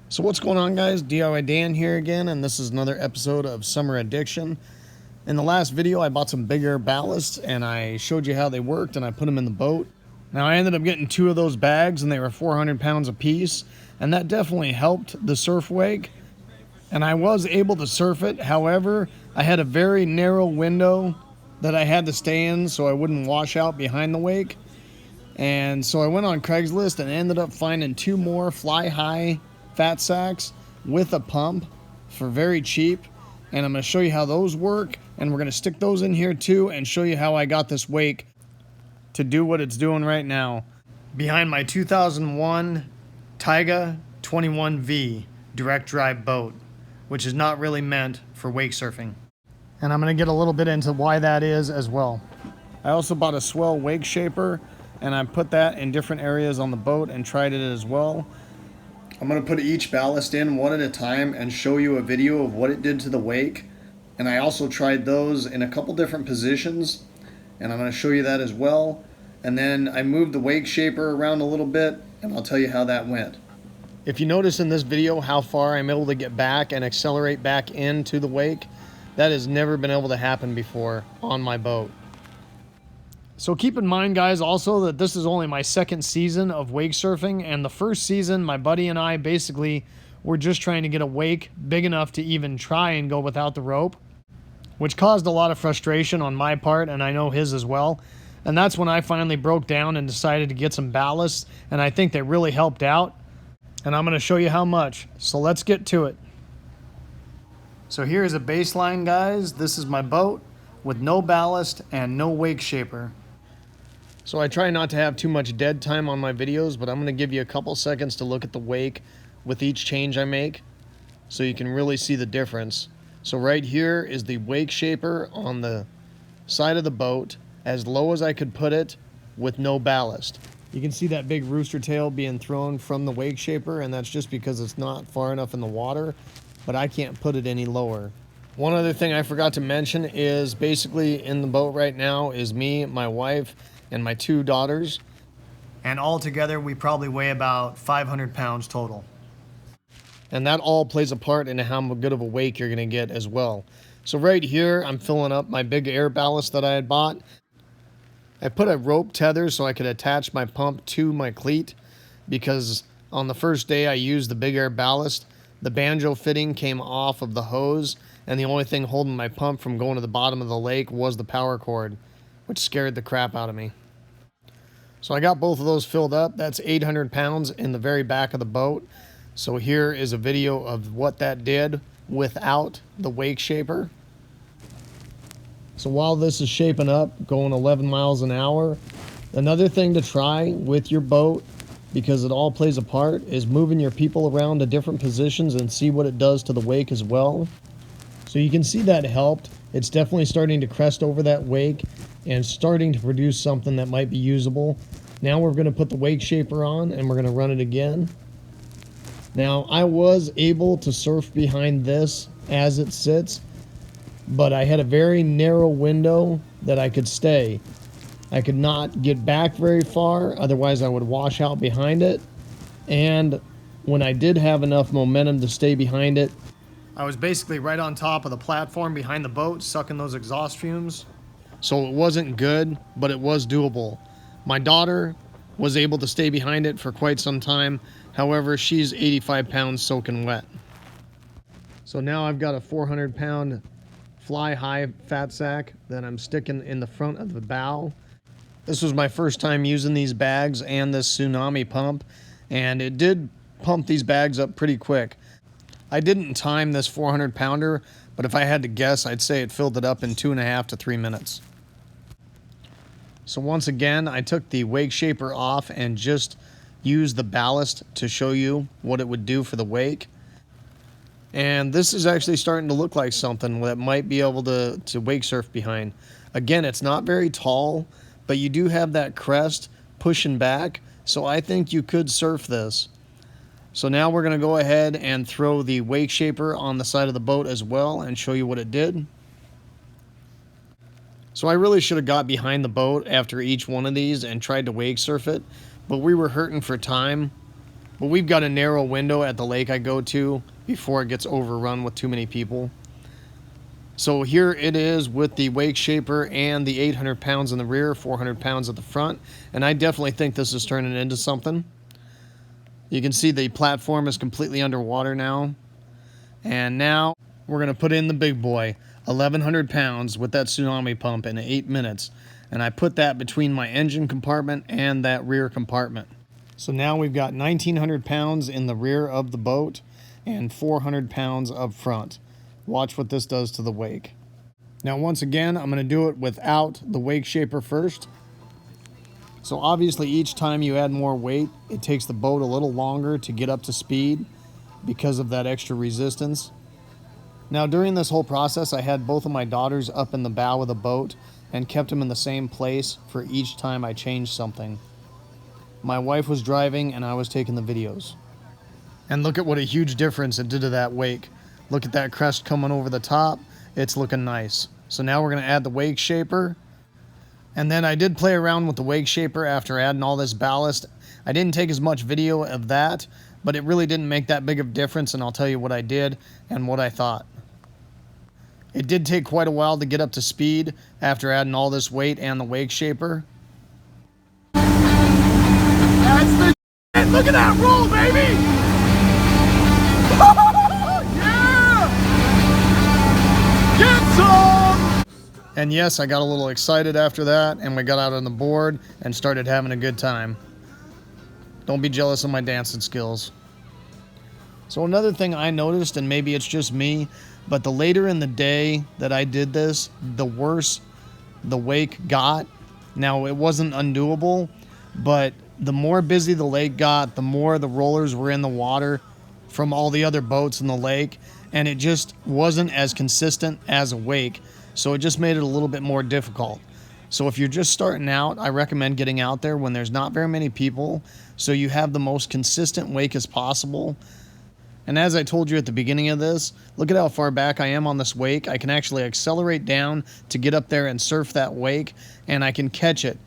So what's going on, guys? DIY Dan here again, and this is another episode of Summer Addiction. In the last video I bought some bigger ballasts and I showed you how they worked and I put them in the boat. Now I ended up getting 2 of those bags and they were 400 pounds a piece, and that definitely helped the surf wake, and I was able to surf it. However, I had a very narrow window that I had to stay in so I wouldn't wash out behind the wake. And so I went on Craigslist and ended up finding 2 more fly high fat sacks with a pump for very cheap, and I'm going to show you how those work, and we're going to stick those in here too and show you how I got this wake to do what it's doing right now behind my 2001 TIGE 21V direct drive boat, which is not really meant for wake surfing. And I'm going to get a little bit into why that is as well. I also bought a Swell Wakeshaper, and I put that in different areas on the boat and tried it as well. I'm going to put each ballast in one at a time and show you a video of what it did to the wake. And I also tried those in a couple different positions, and I'm going to show you that as well. And then I moved the Wakeshaper around a little bit, and I'll tell you how that went. If you notice in this video how far I'm able to get back and accelerate back into the wake, that has never been able to happen before on my boat. So keep in mind, guys, also that this is only my 2nd season of wake surfing, and the first season my buddy and I basically were just trying to get a wake big enough to even try and go without the rope, which caused a lot of frustration on my part, and I know his as well. And that's when I finally broke down and decided to get some ballasts, and I think they really helped out, and I'm going to show you how much. So let's get to it. So here's a baseline, guys. This is my boat with no ballast and no Wakeshaper. So I try not to have too much dead time on my videos, but I'm going to give you a couple seconds to look at the wake with each change I make so you can really see the difference. So right here is the Wakeshaper on the side of the boat, as low as I could put it with no ballast. You can see that big rooster tail being thrown from the Wakeshaper, and that's just because it's not far enough in the water, but I can't put it any lower. One other thing I forgot to mention is basically in the boat right now is me, my wife, and my 2 daughters, and all together we probably weigh about 500 pounds total. And that all plays a part in how good of a wake you're going to get as well. So right here I'm filling up my big air ballast that I had bought. I put a rope tether so I could attach my pump to my cleat, because on the first day I used the big air ballast, the banjo fitting came off of the hose, and the only thing holding my pump from going to the bottom of the lake was the power cord, which scared the crap out of me. So I got both of those filled up. That's 800 pounds in the very back of the boat. So here is a video of what that did without the Wakeshaper. So while this is shaping up, going 11 miles an hour, another thing to try with your boat, because it all plays a part, is moving your people around to different positions and see what it does to the wake as well. So you can see that helped. It's definitely starting to crest over that wake and starting to produce something that might be usable. Now we're going to put the Wakeshaper on and we're going to run it again. Now I was able to surf behind this as it sits, but I had a very narrow window that I could stay. I could not get back very far, otherwise I would wash out behind it. And when I did have enough momentum to stay behind it, I was basically right on top of the platform behind the boat, sucking those exhaust fumes. So it wasn't good, but it was doable. My daughter was able to stay behind it for quite some time. However, she's 85 pounds soaking wet. So now I've got a 400-pound fly high fat sack that I'm sticking in the front of the bow. This was my first time using these bags and this tsunami pump, and it did pump these bags up pretty quick. I didn't time this 400-pounder, but if I had to guess, I'd say it filled it up in 2.5 to 3 minutes. So once again, I took the Wakeshaper off and just used the ballast to show you what it would do for the wake. And this is actually starting to look like something that might be able to wake surf behind. Again, it's not very tall, but you do have that crest pushing back, so I think you could surf this. So now we're going to go ahead and throw the Wakeshaper on the side of the boat as well and show you what it did. So I really should have got behind the boat after each one of these and tried to wake surf it, but we were hurting for time. But we've got a narrow window at the lake I go to before it gets overrun with too many people. So here it is with the Wakeshaper and the 800 pounds in the rear, 400 pounds at the front. And I definitely think this is turning into something. You can see the platform is completely underwater now. And now we're going to put in the big boy, 1,100 pounds with that tsunami pump in 8 minutes. And I put that between my engine compartment and that rear compartment. So now we've got 1,900 pounds in the rear of the boat and 400 pounds up front. Watch what this does to the wake. Now once again, I'm going to do it without the Wakeshaper first. So obviously each time you add more weight, it takes the boat a little longer to get up to speed because of that extra resistance. Now during this whole process, I had both of my daughters up in the bow of the boat and kept them in the same place for each time I changed something. My wife was driving and I was taking the videos. And look at what a huge difference it did to that wake. Look at that crest coming over the top. It's looking nice. So now we're going to add the Wakeshaper. And then I did play around with the Wakeshaper after adding all this ballast. I didn't take as much video of that, but it really didn't make that big of a difference, and I'll tell you what I did and what I thought. It did take quite a while to get up to speed after adding all this weight and the Wakeshaper. That's the shit. Look at that roll, baby! Get some! And yes, I got a little excited after that, and we got out on the board and started having a good time. Don't be jealous of my dancing skills. So another thing I noticed, and maybe it's just me, but the later in the day that I did this, the worse the wake got. Now, it wasn't undoable, but the more busy the lake got, the more the rollers were in the water from all the other boats in the lake, and it just wasn't as consistent as a wake, so it just made it a little bit more difficult. So if you're just starting out, I recommend getting out there when there's not very many people, so you have the most consistent wake as possible. And as I told you at the beginning of this, look at how far back I am on this wake. I can actually accelerate down to get up there and surf that wake, and I can catch it.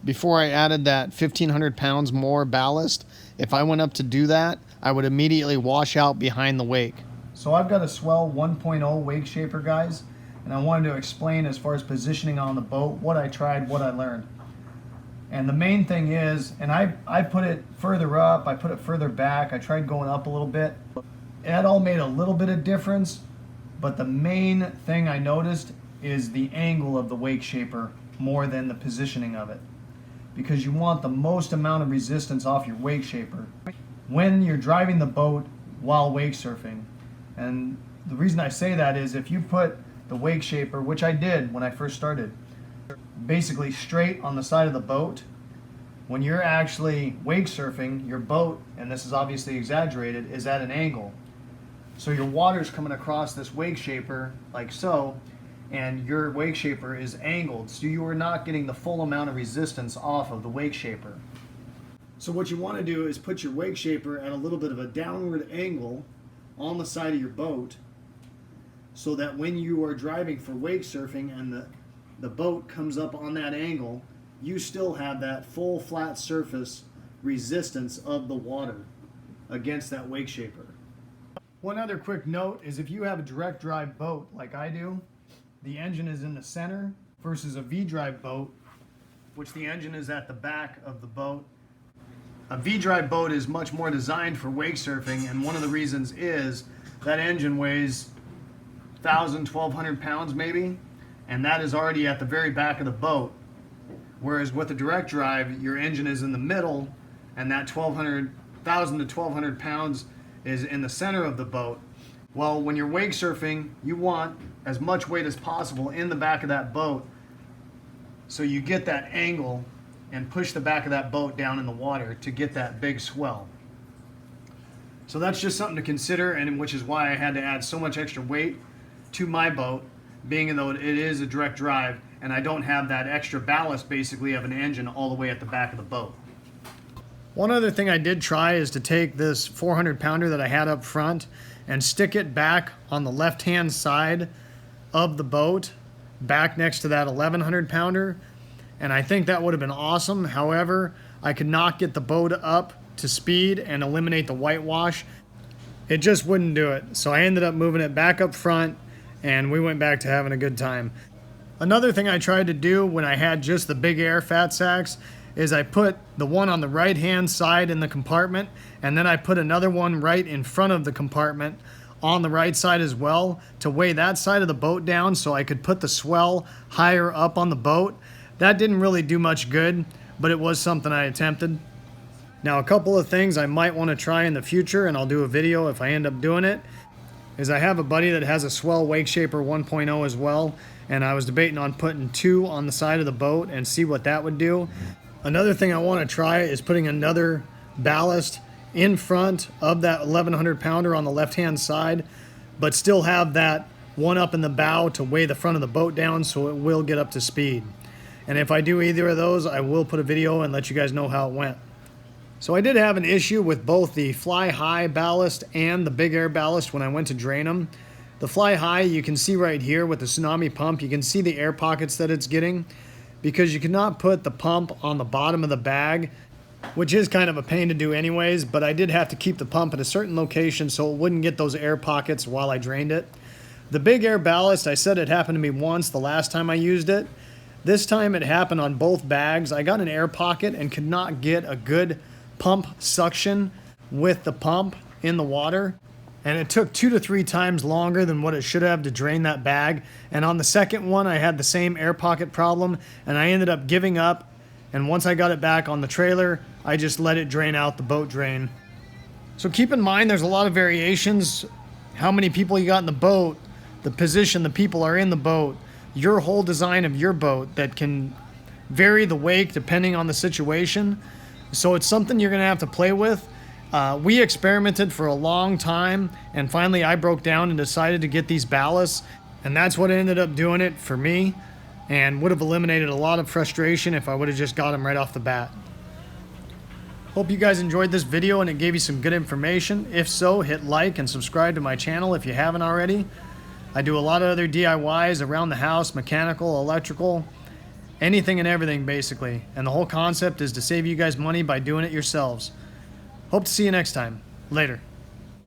Before I added that 1,500 pounds more ballast, if I went up to do that, I would immediately wash out behind the wake. So I've got a Swell 1.0 Wakeshaper, guys, and I wanted to explain as far as positioning on the boat, what I tried, what I learned. And the main thing is, and I put it further up, I put it further back, I tried going up a little bit. It all made a little bit of difference, but the main thing I noticed is the angle of the Wakeshaper more than the positioning of it. Because you want the most amount of resistance off your Wakeshaper when you're driving the boat while wake surfing. And the reason I say that is if you put the Wakeshaper, which I did when I first started, basically straight on the side of the boat, when you're actually wake surfing, your boat, and this is obviously exaggerated, is at an angle. So your water's coming across this Wakeshaper like so, and your Wakeshaper is angled, so you are not getting the full amount of resistance off of the Wakeshaper. So what you want to do is put your Wakeshaper at a little bit of a downward angle on the side of your boat, so that when you are driving for wake surfing and the boat comes up on that angle, you still have that full flat surface resistance of the water against that Wakeshaper. One other quick note is if you have a direct drive boat like I do, the engine is in the center versus a V-drive boat, which the engine is at the back of the boat. A V-drive boat is much more designed for wake surfing, and one of the reasons is that engine weighs 1,000, 1,200 pounds maybe, and that is already at the very back of the boat. Whereas with a direct drive, your engine is in the middle, and that 1,000 to 1,200 pounds is in the center of the boat. Well, when you're wake surfing, you want as much weight as possible in the back of that boat, so you get that angle and push the back of that boat down in the water to get that big swell. So that's just something to consider, and which is why I had to add so much extra weight to my boat, being though it is a direct drive, and I don't have that extra ballast basically of an engine all the way at the back of the boat. One other thing I did try is to take this 400 pounder that I had up front and stick it back on the left hand side of the boat, back next to that 1,100 pounder, and I think that would have been awesome. However, I could not get the boat up to speed and eliminate the whitewash. It just wouldn't do it. So I ended up moving it back up front and we went back to having a good time. Another thing I tried to do when I had just the big air fat sacks is I put the one on the right hand side in the compartment, and then I put another one right in front of the compartment on the right side as well to weigh that side of the boat down so I could put the swell higher up on the boat. That didn't really do much good, but it was something I attempted. Now, a couple of things I might want to try in the future, and I'll do a video if I end up doing it, is I have a buddy that has a Swell Wakeshaper 1.0 as well, and I was debating on putting 2 on the side of the boat and see what that would do. Another thing I want to try is putting another ballast in front of that 1100 pounder on the left hand side, but still have that one up in the bow to weigh the front of the boat down so it will get up to speed. And if I do either of those, I will put a video and let you guys know how it went. So I did have an issue with both the fly high ballast and the big air ballast when I went to drain them. The fly high, you can see right here with the tsunami pump, you can see the air pockets that it's getting, because you cannot put the pump on the bottom of the bag, which is kind of a pain to do anyways, but I did have to keep the pump at a certain location so it wouldn't get those air pockets while I drained it. The big air ballast, I said it happened to me once the last time I used it. This time it happened on both bags. I got an air pocket and could not get a good pump suction with the pump in the water, and it took 2 to 3 times longer than what it should have to drain that bag. And on the second one I had the same air pocket problem and I ended up giving up, and once I got it back on the trailer I just let it drain out the boat drain. So keep in mind there's a lot of variations, how many people you got in the boat, the position the people are in the boat, your whole design of your boat that can vary the wake depending on the situation. So it's something you're gonna have to play with. We experimented for a long time and finally I broke down and decided to get these ballasts, and that's what ended up doing it for me and would have eliminated a lot of frustration if I would have just got them right off the bat. Hope you guys enjoyed this video and it gave you some good information. If so, hit like and subscribe to my channel if you haven't already. I do a lot of other DIYs around the house, mechanical, electrical, anything and everything basically. And the whole concept is to save you guys money by doing it yourselves. Hope to see you next time. Later.